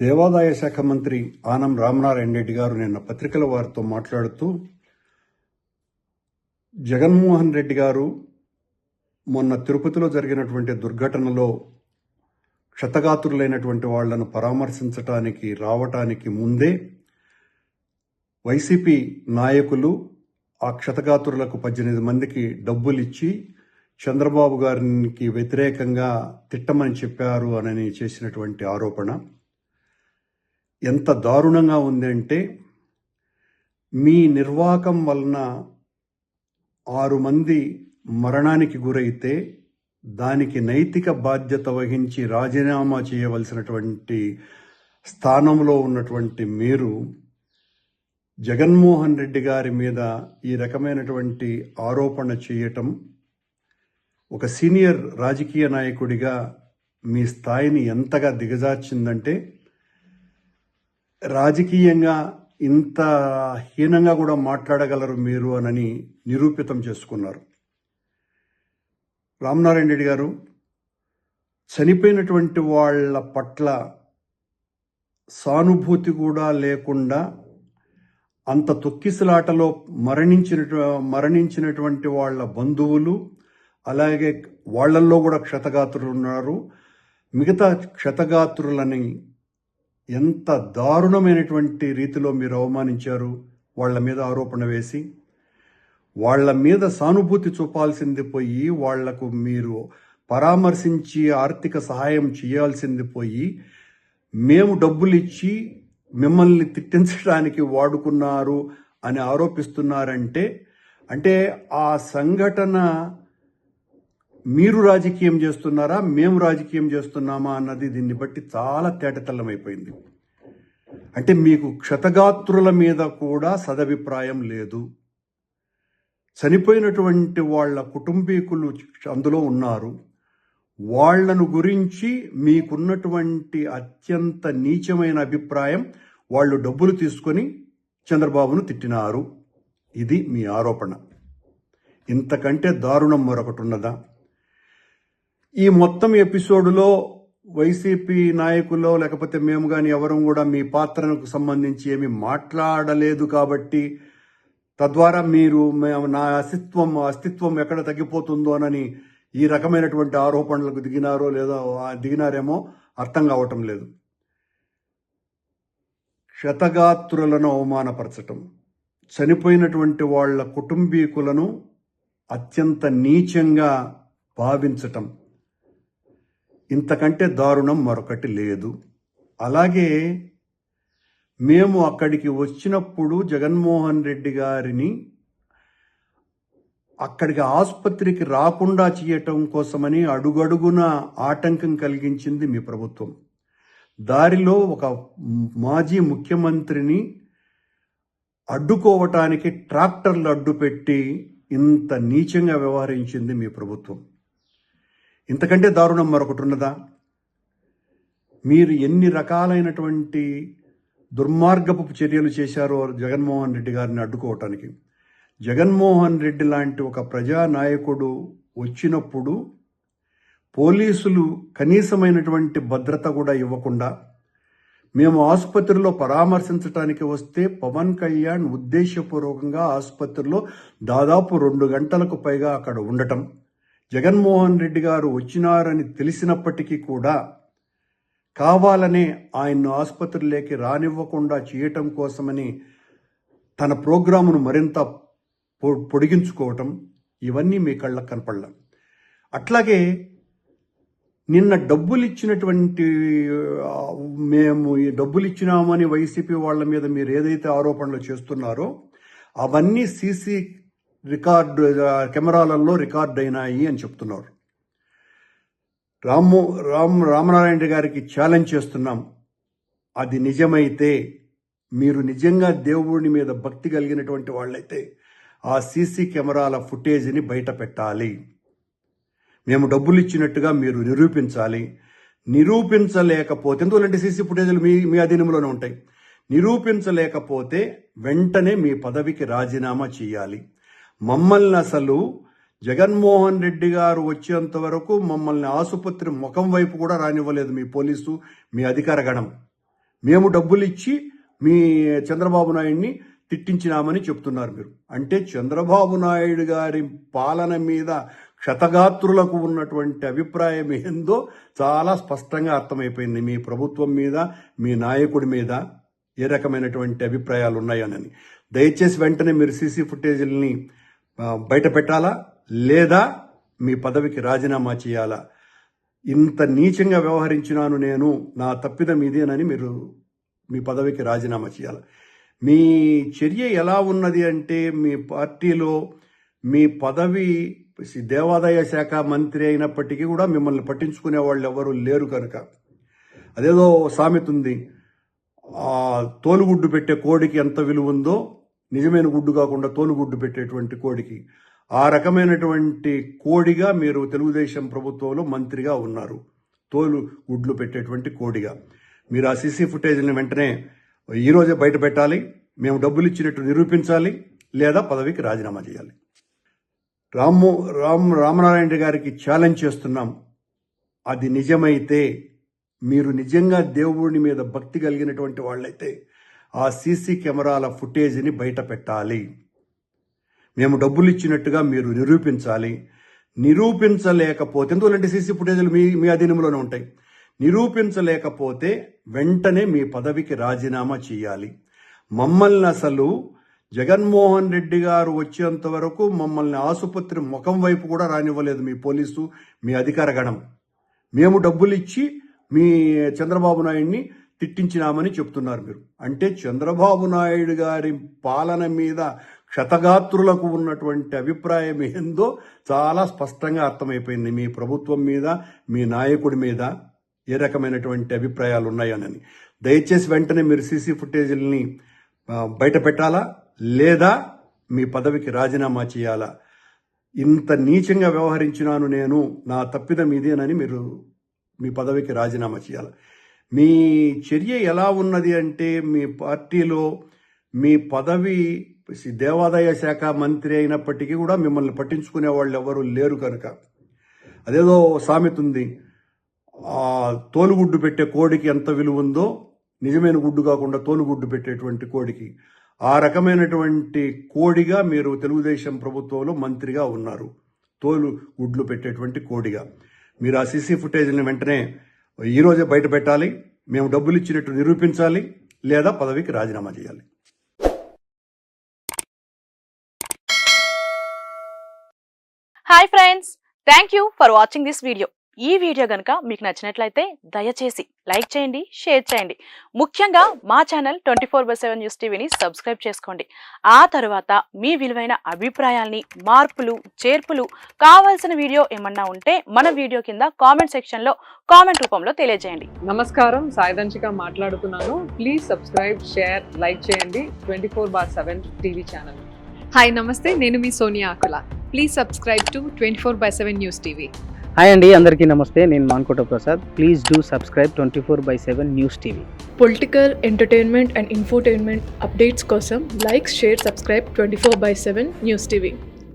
దేవాదాయ శాఖ మంత్రి ఆనం రామనారాయణ రెడ్డి గారు నిన్న పత్రికల వారితో మాట్లాడుతూ, జగన్మోహన్ రెడ్డి గారు మొన్న తిరుపతిలో జరిగినటువంటి దుర్ఘటనలో క్షతగాత్రులైనటువంటి వాళ్లను పరామర్శించటానికి రావటానికి ముందే వైసీపీ నాయకులు ఆ క్షతగాత్రులకు 18 మందికి డబ్బులిచ్చి చంద్రబాబు గారికి వ్యతిరేకంగా తిట్టమని చెప్పారు అని చేసినటువంటి ఆరోపణ ఎంత దారుణంగా ఉంది అంటే, మీ నిర్వాకం వలన 6 మంది మరణానికి గురైతే దానికి నైతిక బాధ్యత వహించి రాజీనామా చేయవలసినటువంటి స్థానంలో ఉన్నటువంటి మీరు జగన్మోహన్ రెడ్డి గారి మీద ఈ రకమైనటువంటి ఆరోపణ చేయటం ఒక సీనియర్ రాజకీయ నాయకుడిగా మీ స్థాయిని ఎంతగా దిగజార్చిందంటే, రాజకీయంగా ఇంత హీనంగా కూడా మాట్లాడగలరు మీరు అని నిరూపితం చేసుకున్నారు. రామనారాయణ రెడ్డి గారు చనిపోయినటువంటి వాళ్ళ పట్ల సానుభూతి కూడా లేకుండా అంత తొక్కిసలాటలో మరణించినటువంటి వాళ్ళ బంధువులు, అలాగే వాళ్లల్లో కూడా క్షతగాత్రులు ఉన్నారు. మిగతా క్షతగాత్రులని ఎంత దారుణమైనటువంటి రీతిలో మీరు అవమానించారు. వాళ్ళ మీద ఆరోపణ వేసి వాళ్ళ మీద సానుభూతి చూపాల్సింది పోయి, వాళ్లకు మీరు పరామర్శించి ఆర్థిక సహాయం చేయాల్సింది పోయి, మేము డబ్బులు ఇచ్చి మిమ్మల్ని తిట్టించడానికి వాడుకున్నారు అని ఆరోపిస్తున్నారంటే, అంటే ఆ సంఘటన మీరు రాజకీయం చేస్తున్నారా, మేము రాజకీయం చేస్తున్నామా అన్నది దీన్ని బట్టి చాలా తేటతెల్లమైపోయింది. అంటే మీకు క్షతగాత్రుల మీద కూడా సదభిప్రాయం లేదు. చనిపోయినటువంటి వాళ్ళ కుటుంబీకులు అందులో ఉన్నారు. వాళ్లను గురించి మీకున్నటువంటి అత్యంత నీచమైన అభిప్రాయం, వాళ్ళు డబ్బులు తీసుకొని చంద్రబాబును తిట్టినారు. ఇది మీ ఆరోపణ. ఇంతకంటే దారుణం మరొకటి ఉన్నదా? ఈ మొత్తం ఎపిసోడ్లో వైసీపీ నాయకుల్లో లేకపోతే మేము కానీ ఎవరం కూడా మీ పాత్రకు సంబంధించి ఏమి మాట్లాడలేదు కాబట్టి, తద్వారా మీరు నా అస్తిత్వం ఎక్కడ తగ్గిపోతుందోనని ఈ రకమైనటువంటి ఆరోపణలకు దిగినారేమో అర్థం కావటం లేదు. క్షతగాత్రులను అవమానపరచటం, చనిపోయినటువంటి వాళ్ళ కుటుంబీకులను అత్యంత నీచంగా భావించటం, ఇంతకంటే దారుణం మరొకటి లేదు. అలాగే మేము అక్కడికి వచ్చినప్పుడు జగన్మోహన్ రెడ్డి గారిని అక్కడికి ఆసుపత్రికి రాకుండా చేయటం కోసమని అడుగడుగున ఆటంకం కలిగించింది మీ ప్రభుత్వం. దారిలో ఒక మాజీ ముఖ్యమంత్రిని అడ్డుకోవటానికి ట్రాక్టర్లు అడ్డుపెట్టి ఇంత నీచంగా వ్యవహరించింది మీ ప్రభుత్వం. ఇంతకంటే దారుణం మరొకటి ఉన్నదా? మీరు ఎన్ని రకాలైనటువంటి దుర్మార్గపు చర్యలు చేశారో జగన్మోహన్ రెడ్డి గారిని అడ్డుకోవటానికి. జగన్మోహన్ రెడ్డి లాంటి ఒక ప్రజానాయకుడు వచ్చినప్పుడు పోలీసులు కనీసమైనటువంటి భద్రత కూడా ఇవ్వకుండా, మేము ఆసుపత్రిలో పరామర్శించడానికి వస్తే పవన్ కళ్యాణ్ ఉద్దేశపూర్వకంగా ఆసుపత్రిలో దాదాపు 2 గంటలకు పైగా అక్కడ ఉండటం, జగన్మోహన్ రెడ్డి గారు వచ్చినారని తెలిసినప్పటికీ కూడా కావాలనే ఆయన్ను ఆసుపత్రిలోకి రానివ్వకుండా చేయటం కోసమని తన ప్రోగ్రామును మరింత పొడిగించుకోవటం, ఇవన్నీ మీ కళ్ళకు కనపడలా. అట్లాగే నిన్న డబ్బులు ఇచ్చినటువంటి, మేము ఈ డబ్బులు ఇచ్చినామని వైసీపీ వాళ్ళ మీద మీరు ఏదైతే ఆరోపణలు చేస్తున్నారో అవన్నీ సీసీ కెమెరాలలో రికార్డ్ అయినాయి అని చెప్తున్నారు. రామనారాయణ గారికి ఛాలెంజ్ చేస్తున్నాం. అది నిజమైతే, మీరు నిజంగా దేవుడి మీద భక్తి కలిగినటువంటి వాళ్ళైతే ఆ సీసీ కెమెరాల ఫుటేజ్ని బయట పెట్టాలి. మేము డబ్బులు ఇచ్చినట్టుగా మీరు నిరూపించాలి. నిరూపించలేకపోతే, ఎందుకంటే సీసీ ఫుటేజ్లు మీ అధీనంలోనే ఉంటాయి. నిరూపించలేకపోతే వెంటనే మీ పదవికి రాజీనామా చేయాలి. మమ్మల్ని అసలు జగన్మోహన్ రెడ్డి గారు వచ్చేంత వరకు మమ్మల్ని ఆసుపత్రి ముఖం వైపు కూడా రానివ్వలేదు మీ పోలీసు, మీ అధికార గణం. మేము డబ్బులు ఇచ్చి మీ చంద్రబాబు నాయుడిని తిట్టించినామని చెప్తున్నారు మీరు. అంటే చంద్రబాబు నాయుడు గారి పాలన మీద క్షతగాత్రులకు ఉన్నటువంటి అభిప్రాయం ఏందో చాలా స్పష్టంగా అర్థమైపోయింది. మీ ప్రభుత్వం మీద, మీ నాయకుడి మీద ఏ రకమైనటువంటి అభిప్రాయాలు ఉన్నాయని. దయచేసి వెంటనే మీరు సీసీ ఫుటేజీలని బయట పెట్టాలా, లేదా మీ పదవికి రాజీనామా చేయాలా. ఇంత నీచంగా వ్యవహరించినాను నేను, నా తప్పిదం ఇదేనని మీరు మీ పదవికి రాజీనామా చేయాలి. మీ చర్య ఎలా ఉన్నది అంటే, మీ పార్టీలో మీ పదవి దేవాదాయ శాఖ మంత్రి అయినప్పటికీ కూడా మిమ్మల్ని పట్టించుకునే వాళ్ళు ఎవరు లేరు కనుక, అదేదో సామెత ఉంది, తోలుగుడ్డు పెట్టే కోడికి ఎంత విలువ ఉందో నిజమైన గుడ్డు కాకుండా తోలుగుడ్డు పెట్టేటువంటి కోడికి, ఆ రకమైనటువంటి కోడిగా మీరు తెలుగుదేశం ప్రభుత్వంలో మంత్రిగా ఉన్నారు. తోలు గుడ్లు పెట్టేటువంటి కోడిగా మీరు ఆ సీసీ ఫుటేజ్ని వెంటనే ఈరోజే బయట పెట్టాలి. మేము డబ్బులు ఇచ్చినట్టు నిరూపించాలి, లేదా పదవికి రాజీనామా చేయాలి. రామనారాయణ గారికి ఛాలెంజ్ చేస్తున్నాం. అది నిజమైతే, మీరు నిజంగా దేవుడి మీద భక్తి కలిగినటువంటి వాళ్ళైతే ఆ సీసీ కెమెరాల ఫుటేజ్ని బయట పెట్టాలి. మేము డబ్బులు ఇచ్చినట్టుగా మీరు నిరూపించాలి. నిరూపించలేకపోతే, ఎందుకంటే సీసీ ఫుటేజ్లు మీ అధీనంలోనే ఉంటాయి. నిరూపించలేకపోతే వెంటనే మీ పదవికి రాజీనామా చేయాలి. మమ్మల్ని అసలు జగన్మోహన్ రెడ్డి గారు వచ్చేంత వరకు మమ్మల్ని ఆసుపత్రి ముఖం వైపు కూడా రానివ్వలేదు మీ పోలీసు, మీ అధికార గణం. మేము డబ్బులు ఇచ్చి మీ చంద్రబాబు నాయుడిని తిట్టించినామని చెప్తున్నారు మీరు. అంటే చంద్రబాబు నాయుడు గారి పాలన మీద క్షతగాత్రులకు ఉన్నటువంటి అభిప్రాయం ఏందో చాలా స్పష్టంగా అర్థమైపోయింది. మీ ప్రభుత్వం మీద, మీ నాయకుడి మీద ఏ రకమైనటువంటి అభిప్రాయాలు ఉన్నాయని. దయచేసి వెంటనే మీరు సీసీ ఫుటేజీలని బయట పెట్టాలా, లేదా మీ పదవికి రాజీనామా చేయాలా. ఇంత నీచంగా వ్యవహరించినాను నేను, నా తప్పిదం ఇదేనని మీరు మీ పదవికి రాజీనామా చేయాలి. మీ చర్య ఎలా ఉన్నది అంటే, మీ పార్టీలో మీ పదవి దేవాదాయ శాఖ మంత్రి అయినప్పటికీ కూడా మిమ్మల్ని పట్టించుకునే వాళ్ళు ఎవరు లేరు కనుక, అదేదో సామెత ఉంది, తోలుగుడ్డు పెట్టే కోడికి ఎంత విలువ ఉందో నిజమైన గుడ్డు కాకుండా తోలుగుడ్డు పెట్టేటువంటి కోడికి, ఆ రకమైనటువంటి కోడిగా మీరు తెలుగుదేశం ప్రభుత్వంలో మంత్రిగా ఉన్నారు. తోలు గుడ్లు పెట్టేటువంటి కోడిగా మీరు ఆ సీసీ ఫుటేజ్ని వెంటనే ఈరోజే బయట పెట్టాలి. మేము డబ్బులు ఇచ్చినట్టు నిరూపించాలి, లేదా పదవికి రాజీనామా చేయాలి. Hi friends, thank you for watching this video. ఈ వీడియో గనుక మీకు నచ్చినట్లయితే దయచేసి లైక్ చేయండి, షేర్ చేయండి. ముఖ్యంగా మా ఛానల్ 24/7 న్యూస్ టీవీని సబ్స్క్రైబ్ చేసుకోండి. ఆ తర్వాత మీ విలువైన అభిప్రాయాల్ని, మార్పులు, చేర్పులు, కావాల్సిన వీడియో ఏమన్నా ఉంటే మన వీడియో కింద కామెంట్ సెక్షన్లో కామెంట్ రూపంలో తెలియజేయండి. నమస్కారం, సాయిదంచిక మాట్లాడుతున్నాను. ప్లీజ్ సబ్స్క్రైబ్, షేర్, లైక్ చేయండి 24/7 టీవీ ఛానల్. హాయ్ నమస్తే, నేను మీ Sonia Akula. Please subscribe to 24/7 news TV. Hi అండి, అందరికీ నమస్తే. నేను Mankota Prasad. Please do subscribe 24/7 news TV. Political, entertainment and infotainment updates కోసం like, share, subscribe 24/7 news TV.